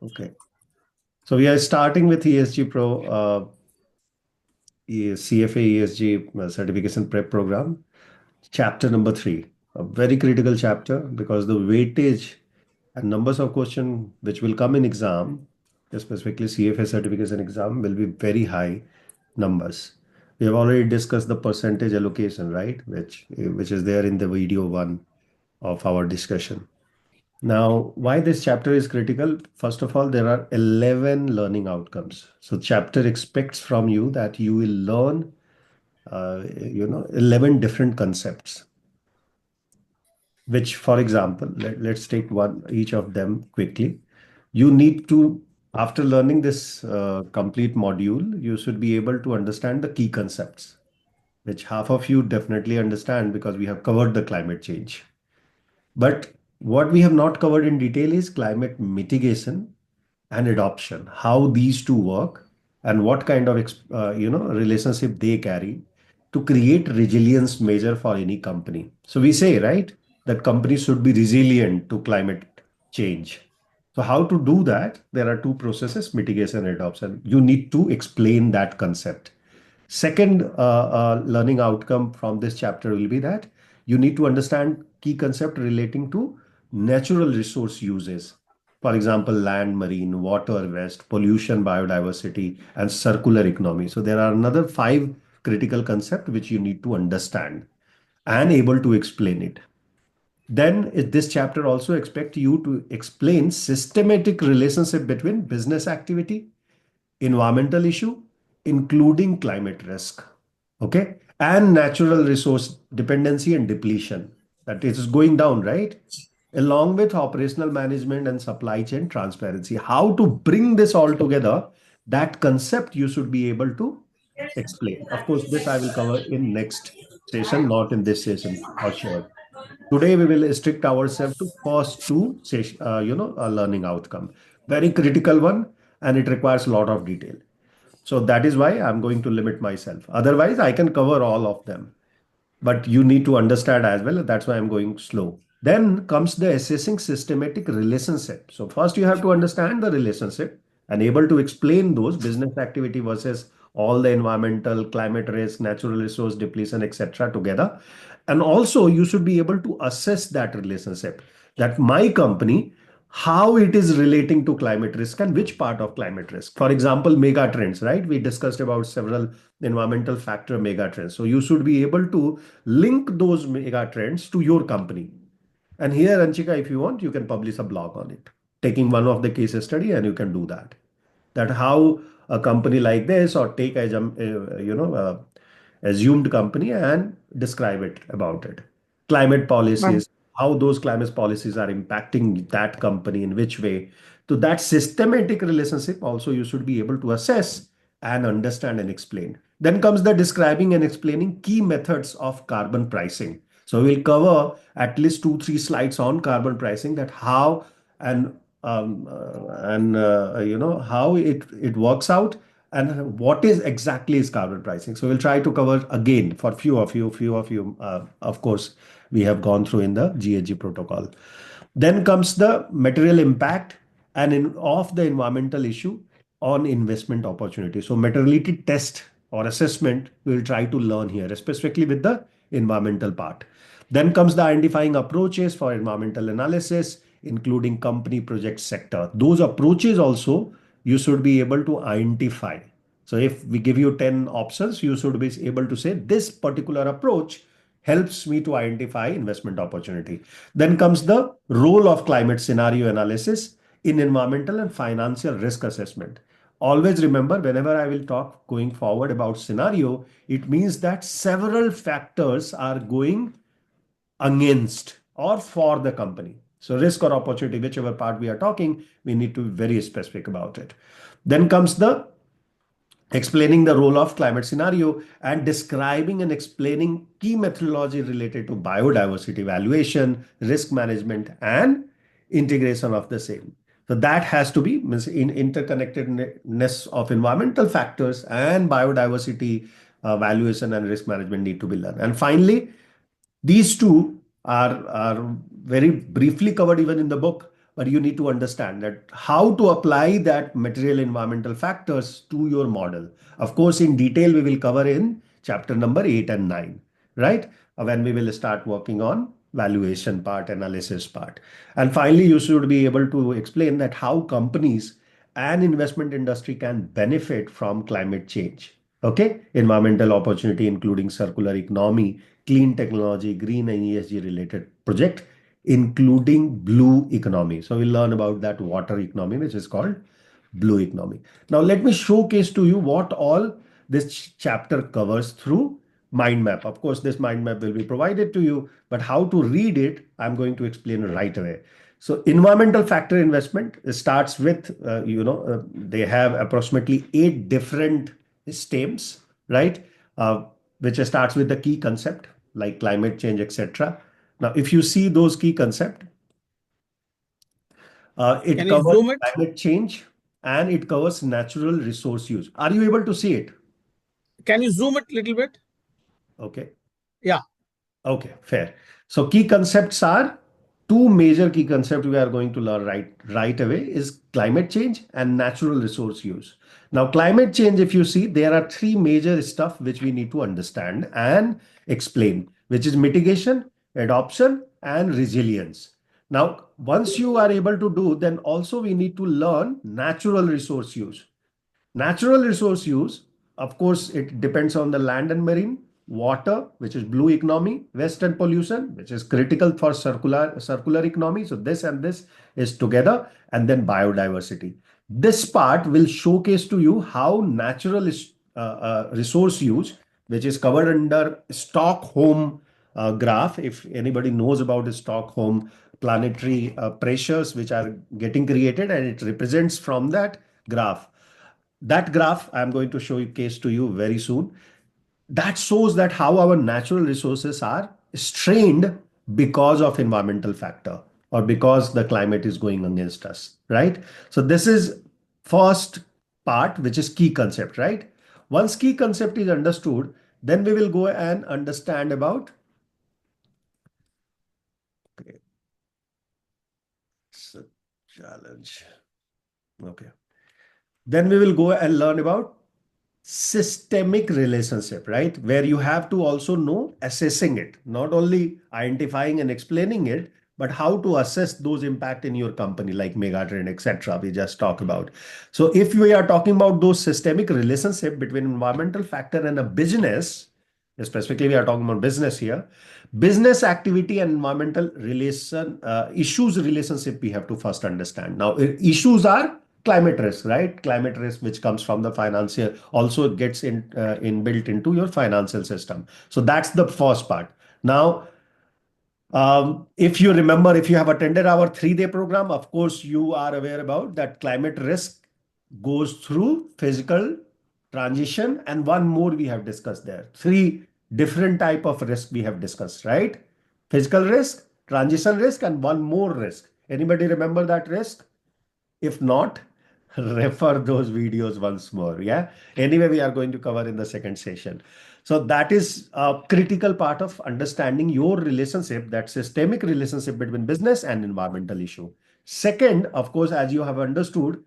Okay. So we are starting with ESGPro CFA ESG certification prep program, chapter number 3. A very critical chapter because the weightage and numbers of question which will come in exam, specifically CFA certification exam, will be very high numbers. We have already discussed the percentage allocation, right? Which is there in the video 1 of our discussion. Now, why this chapter is critical? First of all, there are 11 learning outcomes. So chapter expects from you that you will learn, 11 different concepts, which, for example, let's take one, each of them quickly. You need to, after learning this complete module, you should be able to understand the key concepts, which half of you definitely understand because we have covered the climate change. But what we have not covered in detail is climate mitigation and adoption, how these two work and what kind of relationship they carry to create resilience measure for any company. So we say, right, that companies should be resilient to climate change. So how to do that? There are two processes, mitigation and adoption. You need to explain that concept. Second learning outcome from this chapter will be that you need to understand key concept relating to natural resource uses. For example, land, marine, water, waste, pollution, biodiversity, and circular economy. So there are another 5 critical concepts which you need to understand and able to explain it. Then this chapter also expect you to explain systematic relationship between business activity, environmental issue, including climate risk, okay, and natural resource dependency and depletion. That is going down, right? Along with operational management and supply chain transparency. How to bring this all together, that concept you should be able to explain. Of course, this I will cover in next session, not in this session for sure. Today we will restrict ourselves to first two session, a learning outcome. Very critical one, and it requires a lot of detail. So that is why I'm going to limit myself. Otherwise, I can cover all of them. But you need to understand as well. That's why I'm going slow. Then comes the assessing systematic relationship. So first you have to understand the relationship and able to explain those business activity versus all the environmental, climate risk, natural resource depletion, etc. together. And also you should be able to assess that relationship, that my company, how it is relating to climate risk and which part of climate risk. For example, mega trends, right? We discussed about several environmental factor mega trends. So you should be able to link those mega trends to your company. And here, Anchika, if you want, you can publish a blog on it, taking one of the case study, and you can do that. That how a company like this, or take as assumed company and describe it about it. Climate Right. policies, how those climate policies are impacting that company in which way. To that systematic relationship, also you should be able to assess and understand and explain. Then comes the describing and explaining key methods of carbon pricing. So we'll cover at least 2, 3 slides on carbon pricing, that how and how it works out and what is exactly is carbon pricing. So we'll try to cover again for few of you. Of course, we have gone through in the GHG protocol. Then comes the material impact of the environmental issue on investment opportunity. So materiality test or assessment we will try to learn here, specifically with the environmental part. Then comes the identifying approaches for environmental analysis, including company, project, sector. Those approaches also you should be able to identify. So if we give you 10 options, you should be able to say this particular approach helps me to identify investment opportunity. Then comes the role of climate scenario analysis in environmental and financial risk assessment. Always remember, whenever I will talk going forward about scenario, it means that several factors are going against or for the company. So risk or opportunity, whichever part we are talking, we need to be very specific about it. Then comes the explaining the role of climate scenario and describing and explaining key methodology related to biodiversity valuation, risk management, and integration of the same. So that has to be in interconnectedness of environmental factors and biodiversity valuation and risk management need to be learned. And finally, these two are very briefly covered even in the book, but you need to understand that how to apply that material environmental factors to your model. Of course, in detail, we will cover in chapter number 8 and 9, right? When we will start working on valuation part, analysis part. And finally, you should be able to explain that how companies and investment industry can benefit from climate change. Okay, environmental opportunity, including circular economy, clean technology, green and ESG related project, including blue economy. So we'll learn about that water economy, which is called blue economy. Now, let me showcase to you what all this chapter covers through mind map. Of course, this mind map will be provided to you, but how to read it, I'm going to explain right away. So environmental factor investment starts with, they have approximately 8 different stems, right? Which starts with the key concept like climate change, etc. Now, if you see those key concepts, it Can you covers zoom it? climate change and it covers natural resource use. Are you able to see it? Can you zoom it a little bit? Okay. Yeah. Okay, fair. So key concepts are two major key concepts we are going to learn right away is climate change and natural resource use. Now, climate change, if you see, there are three major stuff which we need to understand and explain, which is mitigation, adoption, and resilience. Now, once you are able to do, then also we need to learn natural resource use. Natural resource use, of course, it depends on the land and marine, water, which is blue economy, waste and pollution, which is critical for circular economy. So this and this is together, and then biodiversity. This part will showcase to you how natural resource use, which is covered under Stockholm graph. If anybody knows about the Stockholm planetary pressures which are getting created, and it represents from that graph. That graph I'm going to show you case to you very soon. That shows that how our natural resources are strained because of environmental factor or because the climate is going against us, right? So this is first part, which is key concept, right? Once key concept is understood, then we will go and understand about, okay, it's a challenge. Okay. Then we will go and learn about systemic relationship, right? Where you have to also know assessing it, not only identifying and explaining it, but how to assess those impact in your company, like megatrend, etc. We just talked about. So if we are talking about those systemic relationship between environmental factor and a business, specifically we are talking about business here, business activity and environmental relation issues relationship we have to first understand. Now, issues are climate risk, right? Climate risk, which comes from the financial, also gets inbuilt into your financial system. So that's the first part. Now, if you remember, if you have attended our 3-day program, of course, you are aware about that climate risk goes through physical transition and one more we have discussed there. Three different type of risk we have discussed, right? Physical risk, transition risk, and one more risk. Anybody remember that risk? If not, refer those videos once more. Yeah. Anyway, we are going to cover in the second session. So that is a critical part of understanding your relationship, that systemic relationship between business and environmental issue. Second, of course, as you have understood,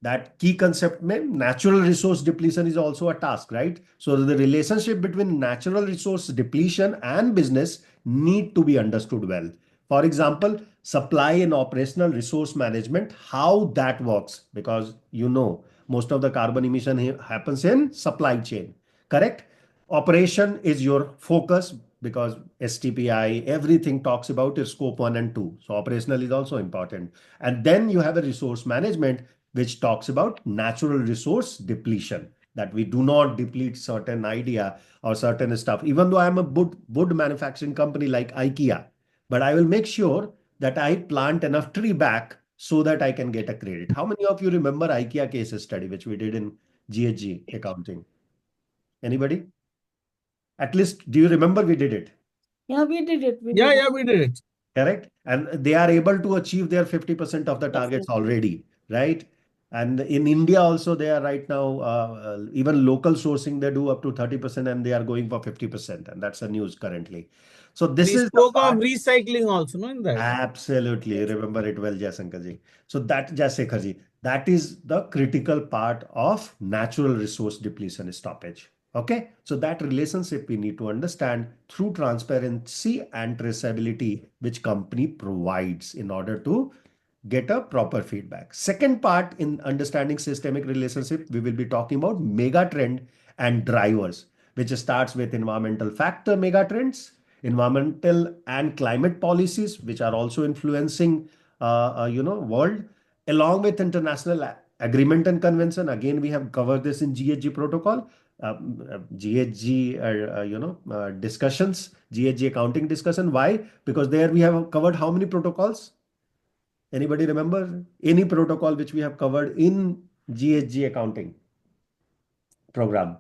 that key concept mein natural resource depletion is also a task, right? So the relationship between natural resource depletion and business need to be understood well. For example, supply and operational resource management, how that works, because most of the carbon emission happens in supply chain, correct? Operation is your focus because STPI, everything talks about is scope 1 and 2. So operational is also important. And then you have a resource management, which talks about natural resource depletion, that we do not deplete certain idea or certain stuff. Even though I'm a wood manufacturing company like IKEA, but I will make sure that I plant enough tree back so that I can get a credit. How many of you remember IKEA case study, which we did in GHG accounting? Anybody? At least, do you remember we did it? Yeah, we did it. Yeah, we did it. Correct. And they are able to achieve their 50% of the targets Definitely. already, right? And in India also, they are right now, even local sourcing, they do up to 30% and they are going for 50%. And that's the news currently. So And this he is the spoke of part. recycling also, no, in that. Absolutely. Remember it well, Jaishankar ji. So that, Jaishankar ji, that is the critical part of natural resource depletion stoppage. Okay. So that relationship we need to understand through transparency and traceability, which company provides in order to get a proper feedback. Second part in understanding systemic relationship, we will be talking about mega trend and drivers, which starts with environmental factor mega trends, environmental and climate policies, which are also influencing, world, along with international agreement and convention. Again, we have covered this in GHG protocol, GHG, discussions, GHG accounting discussion. Why? Because there we have covered how many protocols? Anybody remember any protocol which we have covered in GHG accounting program?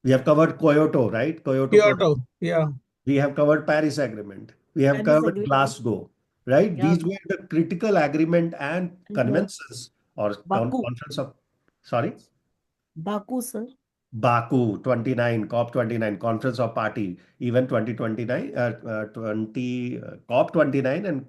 We have covered Kyoto, right? Kyoto Kyoto, protocol. yeah. We have covered Paris Agreement. We have Paris covered Agreement. Glasgow, right? Yeah. These were the critical agreement and And conventions or Baku. conference of, sorry? Baku, sir. Baku 29, COP 29, Conference of Party, even 2029, 20, COP 29 and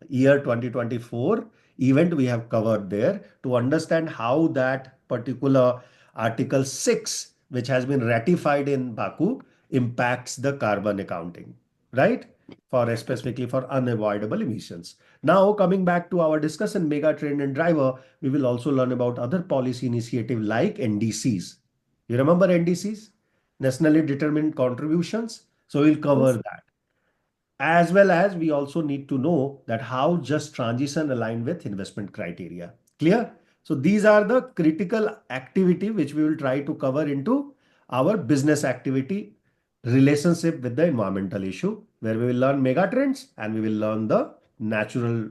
year 2024 event we have covered there to understand how that particular Article 6, which has been ratified in Baku, impacts the carbon accounting, right? For specifically for unavoidable emissions. Now, coming back to our discussion, mega trend and driver, we will also learn about other policy initiative like NDCs. You remember NDCs? Nationally determined contributions. So we'll cover Yes. that. As well as we also need to know that how just transition align with investment criteria. Clear? So these are the critical activity which we will try to cover into our business activity relationship with the environmental issue, where we will learn mega trends and we will learn the natural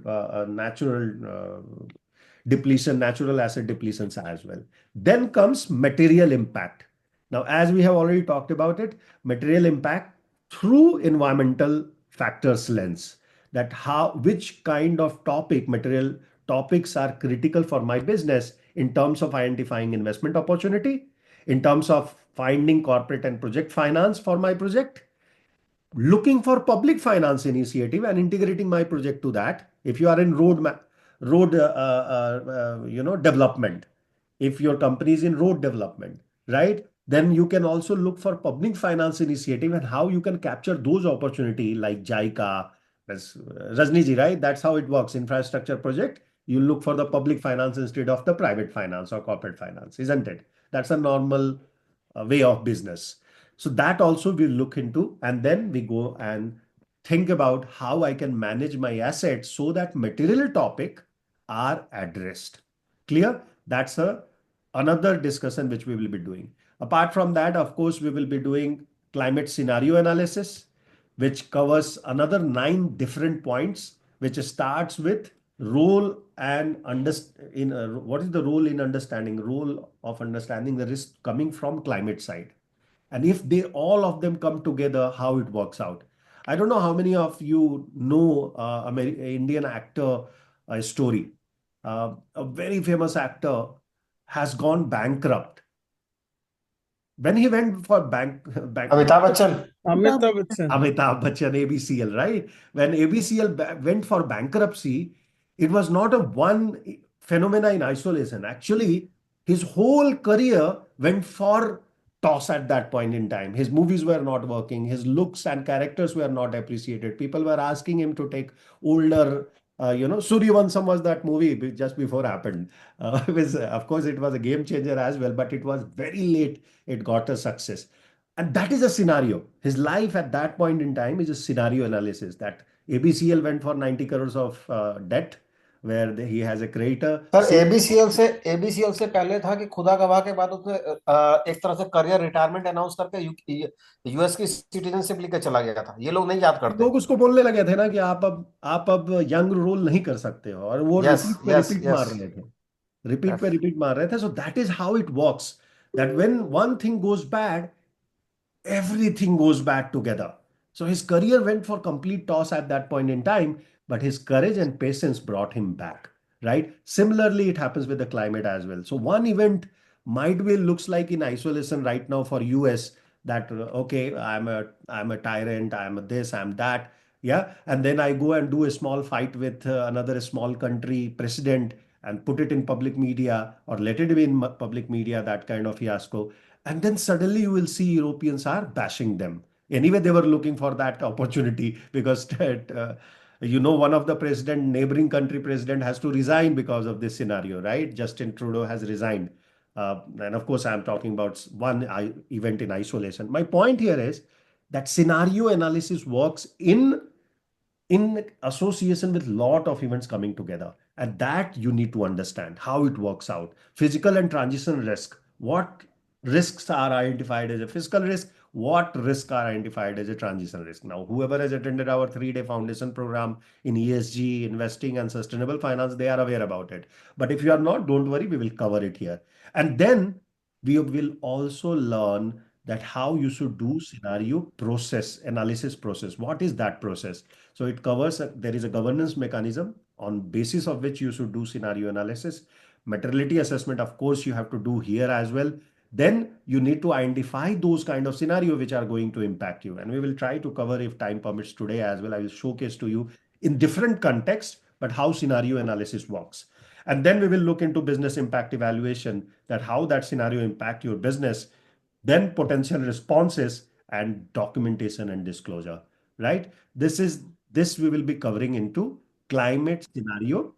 depletion, natural asset depletions as well. Then comes material impact. Now, as we have already talked about it, material impact through environmental factors lens, that how, which kind of material topics are critical for my business in terms of identifying investment opportunity, in terms of finding corporate and project finance for my project, looking for public finance initiative and integrating my project to that. If you are in road development, if your company is in road development, right, then you can also look for public finance initiative and how you can capture those opportunity like JICA. That's Rajni ji, right? That's how it works. Infrastructure project, you look for the public finance instead of the private finance or corporate finance, isn't it? That's a normal way of business. So that also we look into, and then we go and think about how I can manage my assets so that material topic are addressed. Clear? That's another discussion which we will be doing. Apart from that, of course, we will be doing climate scenario analysis, which covers another 9 different points, which starts with role and what is the role in understanding role of understanding the risk coming from climate side, and if they all of them come together, how it works out. I don't know how many of you know Indian actor story. A very famous actor has gone bankrupt. When he went for Amitabh Bachchan. Amitabh Bachchan. Amitabh Bachchan, ABCL, right? When ABCL went for bankruptcy, it was not a one phenomena in isolation. Actually, his whole career went for toss at that point in time. His movies were not working. His looks and characters were not appreciated. People were asking him to take older, Suryavansham was that movie just before happened. Of course, it was a game changer as well, but it was very late. It got a success. And that is a scenario. His life at that point in time is a scenario analysis that ABCL went for 90 crores of debt, where he has a creditor. Sir ABCL से पहले था कि खुदा गवाह के बाद उसने एक तरह से करियर रिटायरमेंट अनाउंस करके यूएस की सिटीजनशिप लेकर चला गया था. ये लोग नहीं याद करते. लोग उसको बोलने लगे थे ना कि आप अब यंग रोल नहीं कर सकते हो, और वो यस रिपीट पे यस रिपीट मार यस रहे थे. रिपीट पे यस. रिपीट मार रहे थे. So that is how it works, that when one thing goes bad, everything goes back together. So his career went for complete toss at that point in time, but his courage and patience brought him back, right? Similarly, it happens with the climate as well. So one event might be looks like in isolation right now for US, that okay, I'm a tyrant, I'm a this, I'm that. Yeah, and then I go and do a small fight with another small country president and put it in public media or let it be in public media, that kind of fiasco. And then suddenly you will see Europeans are bashing them. Anyway, they were looking for that opportunity because one of the neighboring country president has to resign because of this scenario, right? Justin Trudeau has resigned. And of course, I'm talking about one event in isolation. My point here is that scenario analysis works in association with lot of events coming together, and that you need to understand how it works out. Physical and transition risk, what risks are identified as a physical risk, what risks are identified as a transition risk. Now whoever has attended our 3-day foundation program in ESG investing and sustainable finance, they are aware about it. But if you are not, don't worry, we will cover it here. And then we will also learn that how you should do scenario process analysis process. What is that process? So it covers, there is a governance mechanism on basis of which you should do scenario analysis. Materiality assessment, of course, you have to do here as well. Then you need to identify those kind of scenario which are going to impact you. And we will try to cover, if time permits today as well, I will showcase to you in different contexts, but how scenario analysis works. And then we will look into business impact evaluation, that how that scenario impact your business, then potential responses and documentation and disclosure, right? This we will be covering into climate scenario,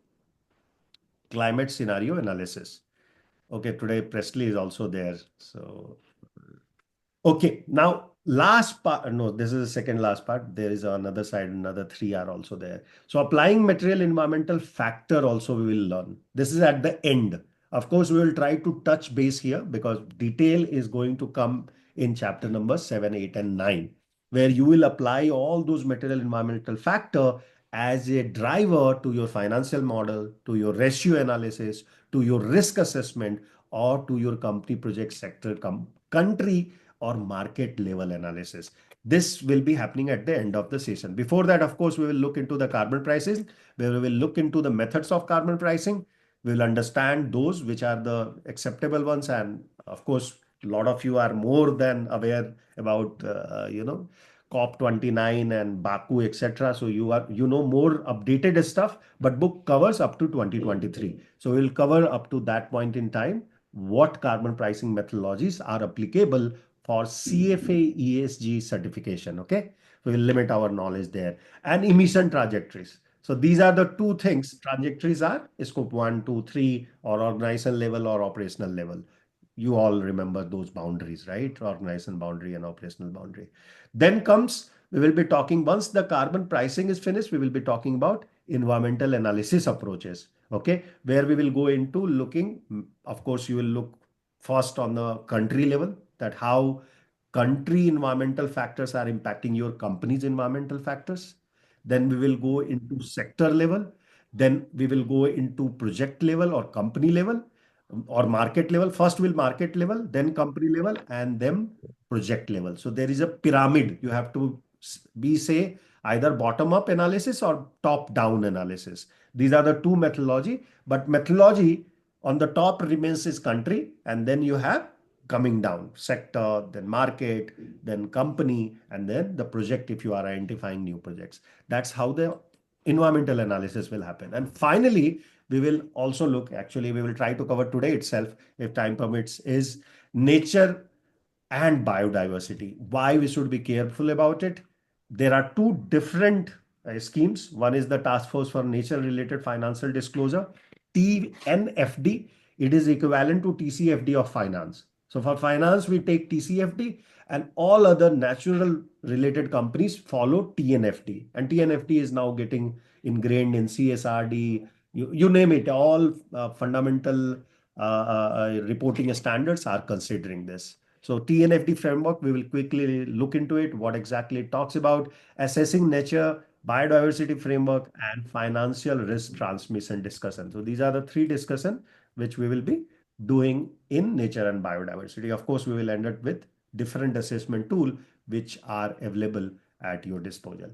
climate scenario analysis. Okay, today Presley is also there. So okay, now last part, no, this is the second last part. There is another side, another three are also there. So applying material environmental factor also we will learn. This is at the end. Of course, we will try to touch base here because detail is going to come in chapter number 7, 8, and 9, where you will apply all those material environmental factor as a driver to your financial model, to your ratio analysis, to your risk assessment, or to your company project sector country or market level analysis. This will be happening at the end of the session. Before that, of course, we will look into the carbon pricing, where we will look into the methods of carbon pricing. We will understand those which are the acceptable ones. And of course, a lot of you are more than aware about, COP29 and Baku, etc. So you know more updated stuff, but book covers up to 2023. So we'll cover up to that point in time what carbon pricing methodologies are applicable for CFA ESG certification. Okay, we will limit our knowledge there. And emission trajectories. So these are the two things. Trajectories are scope 1, 2, 3, or organization level or operational level. You all remember those boundaries, right? Organization boundary and operational boundary. Then comes, we will be talking, once the carbon pricing is finished, we will be talking about environmental analysis approaches. Okay, where we will go into looking, of course, you will look first on the country level, that how country environmental factors are impacting your company's environmental factors. Then we will go into sector level. Then we will go into project level or company level or market level. First will market level, then company level, and then project level. So there is a pyramid. You have to be, say, either bottom up analysis or top down analysis. These are the two methodology, but methodology on the top remains is country, and then you have coming down sector, then market, then company, and then the project if you are identifying new projects. That's how the environmental analysis will happen. And finally, we will also look, actually, we will try to cover today itself, if time permits, is nature and biodiversity. Why we should be careful about it? There are two different schemes. One is the Task Force for Nature Related Financial Disclosure, TNFD. It is equivalent to TCFD of finance. So for finance, we take TCFD, and all other natural related companies follow TNFD. And TNFD is now getting ingrained in CSRD, you name it, all fundamental reporting standards are considering this. So TNFD framework, we will quickly look into it, what exactly it talks about, assessing nature, biodiversity framework, and financial risk transmission discussion. So these are the three discussion which we will be doing in nature and biodiversity. Of course, we will end up with different assessment tool which are available at your disposal.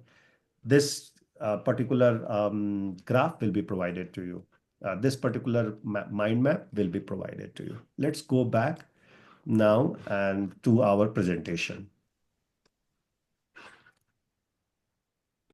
This particular graph will be provided to you. This particular mind map will be provided to you. Let's go back now and to our presentation.